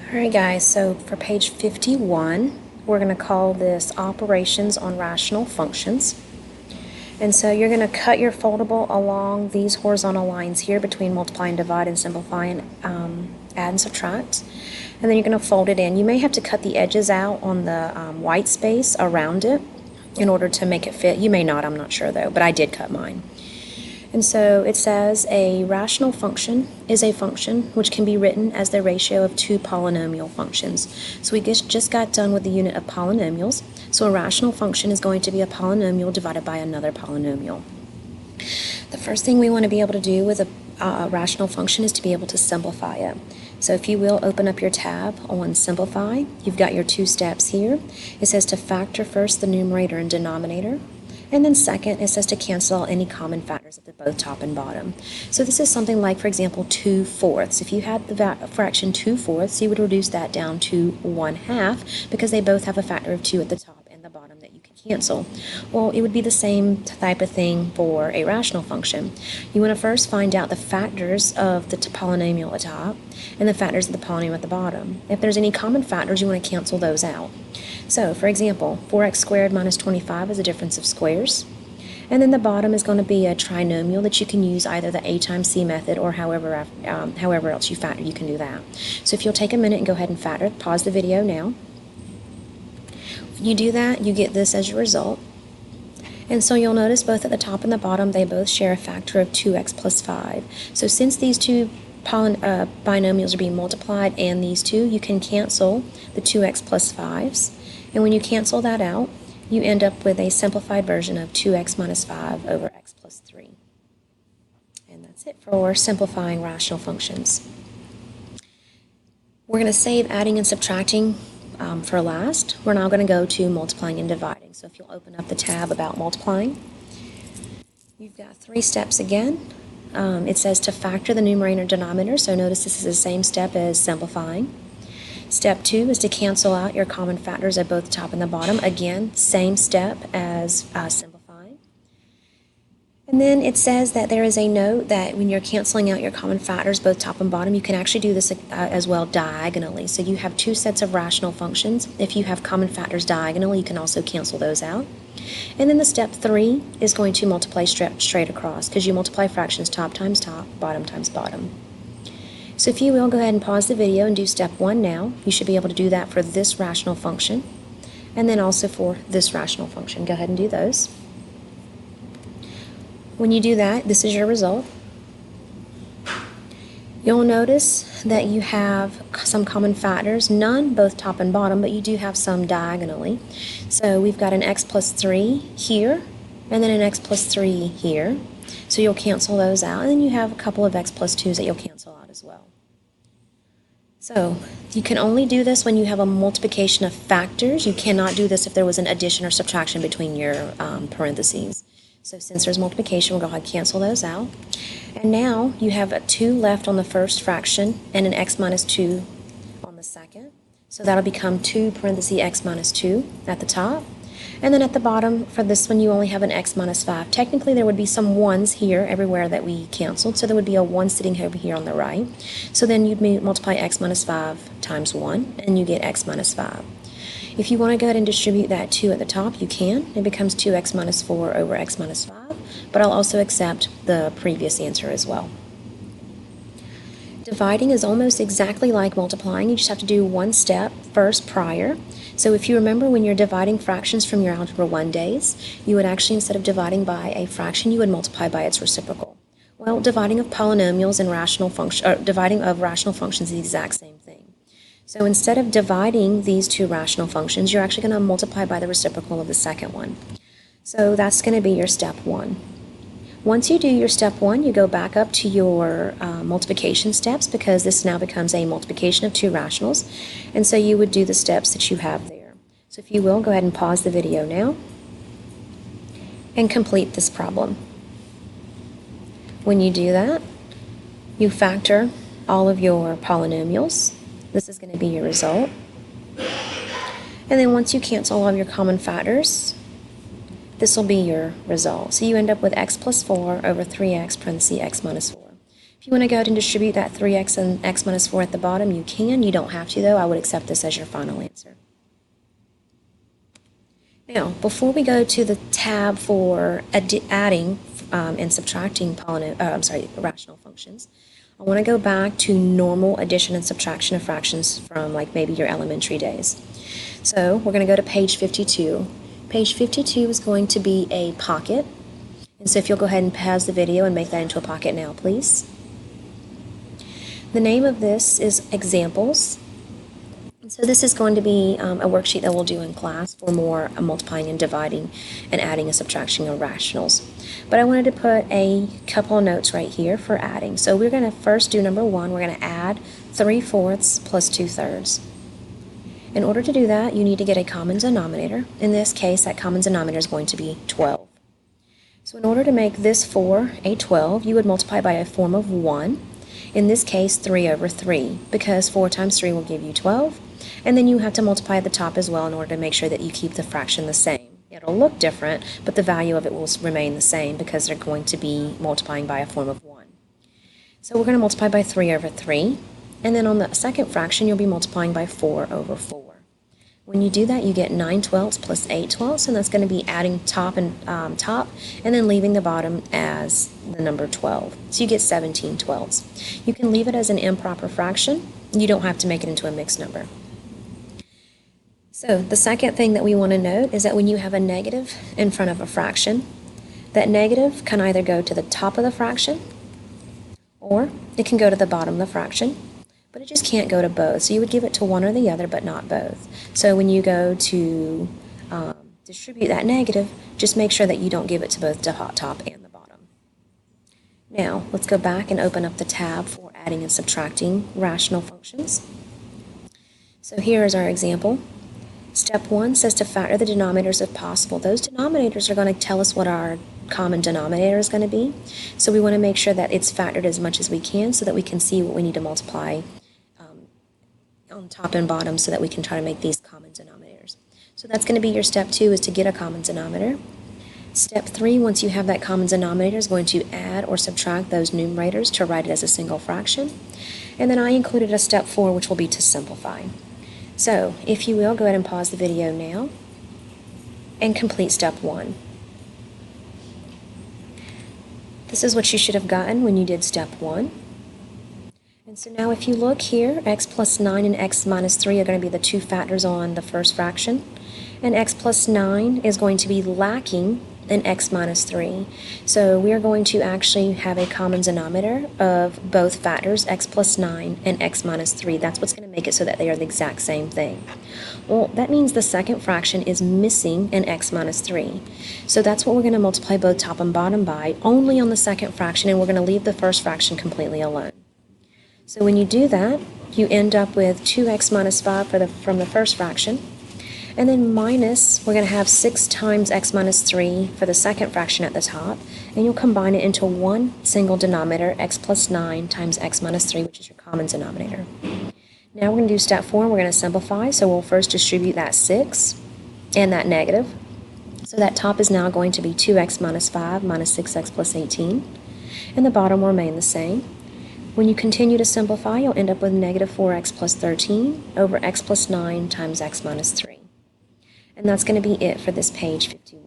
Alright guys, so for page 51, we're going to call this Operations on Rational Functions. And so you're going to cut your foldable along these horizontal lines here between multiply and divide and simplify and add and subtract. And then you're going to fold it in. You may have to cut the edges out on the white space around it in order to make it fit. You may not, I'm not sure though, but I did cut mine. And so it says a rational function is a function which can be written as the ratio of two polynomial functions. So we just got done with the unit of polynomials. So a rational function is going to be a polynomial divided by another polynomial. The first thing we want to be able to do with a rational function is to be able to simplify it. So if you will, open up your tab on Simplify. You've got your two steps here. It says to factor first the numerator and denominator. And then second, it says to cancel any common factors at the both top and bottom. So this is something like, for example, 2/4. If you had the fraction 2/4, you would reduce that down to 1/2 because they both have a factor of 2 at the top and the bottom that you can cancel. Well, it would be the same type of thing for a rational function. You want to first find out the factors of the polynomial at the top and the factors of the polynomial at the bottom. If there's any common factors, you want to cancel those out. So, for example, 4x squared minus 25 is a difference of squares. And then the bottom is going to be a trinomial that you can use either the a times c method or however else you factor, you can do that. So if you'll take a minute and go ahead and factor, pause the video now. When you do that, you get this as your result. And so you'll notice both at the top and the bottom, they both share a factor of 2x plus 5. So since these two binomials are being multiplied and these two, you can cancel the 2x plus 5's. And when you cancel that out, you end up with a simplified version of 2x minus 5 over x plus 3. And that's it for simplifying rational functions. We're going to save adding and subtracting for last. We're now going to go to multiplying and dividing. So if you'll open up the tab about multiplying, you've got 3 steps again. It says to factor the numerator and denominator, so notice this is the same step as simplifying. Step 2 is to cancel out your common factors at both the top and the bottom. Again, same step as simplifying. And then it says that there is a note that when you're canceling out your common factors, both top and bottom, you can actually do this as well diagonally. So you have 2 sets of rational functions. If you have common factors diagonally, you can also cancel those out. And then the step 3 is going to multiply straight across because you multiply fractions top times top, bottom times bottom. So if you will, go ahead and pause the video and do step 1 now. You should be able to do that for this rational function and then also for this rational function. Go ahead and do those. When you do that, this is your result. You'll notice that you have some common factors, none both top and bottom, but you do have some diagonally. So we've got an x plus 3 here and then an x plus 3 here. So you'll cancel those out, and then you have a couple of x plus 2's that you'll cancel out as well. So you can only do this when you have a multiplication of factors. You cannot do this if there was an addition or subtraction between your parentheses. So since there's multiplication, we'll go ahead and cancel those out. And now you have a 2 left on the first fraction and an x minus 2 on the second. So that'll become 2 parentheses x minus 2 at the top. And then at the bottom, for this one, you only have an x minus 5. Technically, there would be some 1's here everywhere that we canceled, so there would be a 1 sitting over here on the right. So then you'd multiply x minus 5 times 1, and you get x minus 5. If you want to go ahead and distribute that 2 at the top, you can. It becomes 2x minus 4 over x minus 5, but I'll also accept the previous answer as well. Dividing is almost exactly like multiplying. You just have to do one step first prior. So if you remember when you're dividing fractions from your Algebra 1 days, you would actually, instead of dividing by a fraction, you would multiply by its reciprocal. Well, dividing of polynomials and dividing of rational functions is the exact same thing. So instead of dividing these two rational functions, you're actually going to multiply by the reciprocal of the second one. So that's going to be your step 1. Once you do your step 1, you go back up to your multiplication steps because this now becomes a multiplication of two rationals. And so you would do the steps that you have there. So if you will, go ahead and pause the video now and complete this problem. When you do that, you factor all of your polynomials. This is going to be your result. And then once you cancel all of your common factors, this will be your result. So you end up with x plus 4 over 3x parentheses x minus 4. If If you want to go ahead and distribute that 3x and x minus 4 at the bottom, you can. You don't have to, though. I would accept this as your final answer. Now, before we go to the tab for adding and subtracting rational functions, I want to go back to normal addition and subtraction of fractions from like maybe your elementary days. So we're going to go to page 52. Page 52 is going to be a pocket. And so if you'll go ahead and pause the video and make that into a pocket now, please. The name of this is Examples. So this is going to be a worksheet that we'll do in class for more multiplying and dividing and adding and subtraction of rationals. But I wanted to put a couple of notes right here for adding. So we're going to first do number 1. We're going to add 3/4 plus 2/3. In order to do that, you need to get a common denominator. In this case, that common denominator is going to be 12. So in order to make this 4 a 12, you would multiply by a form of 1. In this case, 3/3, because 4 times 3 will give you 12. And then you have to multiply at the top as well in order to make sure that you keep the fraction the same. It'll look different, but the value of it will remain the same because they're going to be multiplying by a form of 1. So we're going to multiply by 3/3. And then on the second fraction, you'll be multiplying by 4/4. When you do that, you get 9/12 plus 8/12, and that's going to be adding top and then leaving the bottom as the number 12. So you get 17/12. You can leave it as an improper fraction. You don't have to make it into a mixed number. So the second thing that we want to note is that when you have a negative in front of a fraction, that negative can either go to the top of the fraction or it can go to the bottom of the fraction. But it just can't go to both. So you would give it to one or the other, but not both. So when you go to distribute that negative, just make sure that you don't give it to both the top and the bottom. Now, let's go back and open up the tab for adding and subtracting rational functions. So here is our example. Step 1 says to factor the denominators if possible. Those denominators are going to tell us what our common denominator is going to be. So we want to make sure that it's factored as much as we can so that we can see what we need to multiply on top and bottom so that we can try to make these common denominators. So that's going to be your step 2, is to get a common denominator. Step 3, once you have that common denominator, is going to add or subtract those numerators to write it as a single fraction. And then I included a step 4, which will be to simplify. So if you will, go ahead and pause the video now and complete step 1. This is what you should have gotten when you did step 1. And so now if you look here, x plus 9 and x minus 3 are going to be the two factors on the first fraction. And x plus 9 is going to be lacking in x minus 3. So we are going to actually have a common denominator of both factors, x plus 9 and x minus 3. That's what's going to make it so that they are the exact same thing. Well, that means the second fraction is missing an x minus 3. So that's what we're going to multiply both top and bottom by, only on the second fraction, and we're going to leave the first fraction completely alone. So when you do that, you end up with 2x minus 5 from the first fraction, and then minus, we're going to have 6 times x minus 3 for the second fraction at the top, and you'll combine it into one single denominator, x plus 9 times x minus 3, which is your common denominator. Now we're going to do step 4, and we're going to simplify. So we'll first distribute that 6 and that negative. So that top is now going to be 2x minus 5 minus 6x plus 18, and the bottom will remain the same. When you continue to simplify, you'll end up with negative 4x plus 13 over x plus 9 times x minus 3. And that's going to be it for this page 51.